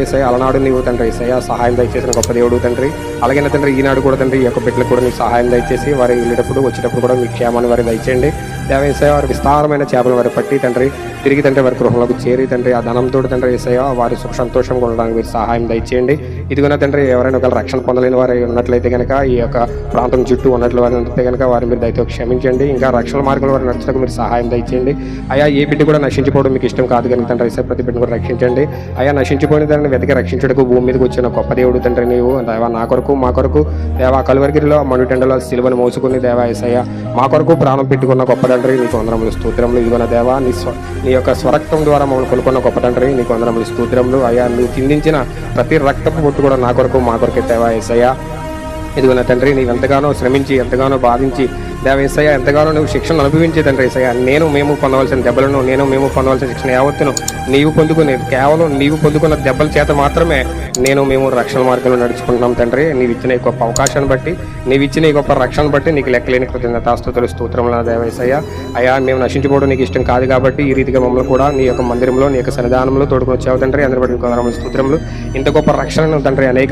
యేసయ్య అలనాడు నీవు తండ్రి యేసయ్య సహాయం దయచేసిన గొప్ప దేవుడు తండ్రి. అలాగే తండ్రి ఈనాడు కూడా తండ్రి ఈ యొక్క బిడ్డలకు కూడా నీ సహాయం దయచేసి వారు వెళ్ళేటప్పుడు వచ్చేటప్పుడు కూడా మీ క్షేమాన్ని వారికి దయచేయండి. దేవ యేసయ్య వారి విస్తారమైన చేపలు వారి పట్టి తండ్రి తిరిగి తండ్రి వారి గృహంలోకి చేరి తండ్రి ఆ ధనంతో తండ్రి యేసయ్య వారి సుఖ సంతోషంగా ఉండడానికి మీరు సహాయం దయచేయండి. ఇదిగోనా తండ్రి ఎవరైనా ఒకవేళ రక్షణ పొందలేని వారు ఉన్నట్లయితే కనుక ఈ యొక్క ప్రాంతం చుట్టూ ఉన్నట్లు వారు ఉంటే కనుక వారి మీరు దయతో క్షమించండి. ఇంకా రక్షణ మార్గంలో వారు నడుచుటకు మీరు సహాయం దయచేయండి. అయా ఏ బిడ్డ కూడా నశించిపోవడం మీకు ఇష్టం కాదు కనుక తండ్రి యేసయ్య ప్రతి బిడ్డను కూడా రక్షించండి. అయా నశించిపోయిన దాన్ని వెతికి రక్షించుటకు భూమి మీదకి వచ్చిన గొప్ప దేవుడు తండ్రి నీవు దేవా నా కొరకు మా కొరకు దేవా కలువరిగిరిలో మనుటెండలో సిలువను మోసుకుని దేవా యేసయ్య మా కొరకు ప్రాణం పెట్టుకున్న గొప్ప తండ్రి నీకు వందనములు స్తోత్రములు. ఇదిగోన దేవా నీ యొక్క స్వరక్తం ద్వారా మమ్మల్ని కొనుక్కున్న గొప్ప తండ్రి నీకు వందనములు స్తోత్రములు. అయ్యా నువ్వు చిందించిన ప్రతి రక్తపు బొట్టు కూడా నా కొరకు మా కొరకే దేవా యేసయ్య. ఇదిగో నా తండ్రి నీవు ఎంతగానో శ్రమించి ఎంతగానో బాధించి దేవ యేసయ్య ఎంతగానో నువ్వు శిక్షను అనుభవించే తండ్రి యేసయ్య మేము పొందవలసిన దెబ్బలను మేము పొందవలసిన శిక్షణ యావత్తును నీవు పొందుకుని కేవలం నీవు పొందుకున్న దెబ్బల చేత మాత్రమే మేము రక్షణ మార్గంలో నడుచుకుంటున్నాం తండ్రి. నీవు ఇచ్చిన ఈ గొప్ప అవకాశాన్ని బట్టి నీవు ఇచ్చిన ఈ గొప్ప రక్షణ బట్టి నీకు లెక్కలేని కృతజ్ఞతాస్తుతులు స్తోత్రములు దేవ యేసయ్య. అయ్యా మేము నశించిపోవడం నీకు ఇష్టం కాదు కాబట్టి ఈ రీతిగా మమ్మల్ని కూడా నీ యొక్క మందిరంలో నీ యొక్క సన్నిధానంలో తోడుకొని వచ్చావు తండ్రి. అందరి బట్టి స్తోత్రములు. ఇంత గొప్ప రక్షణను తండ్రి అనేక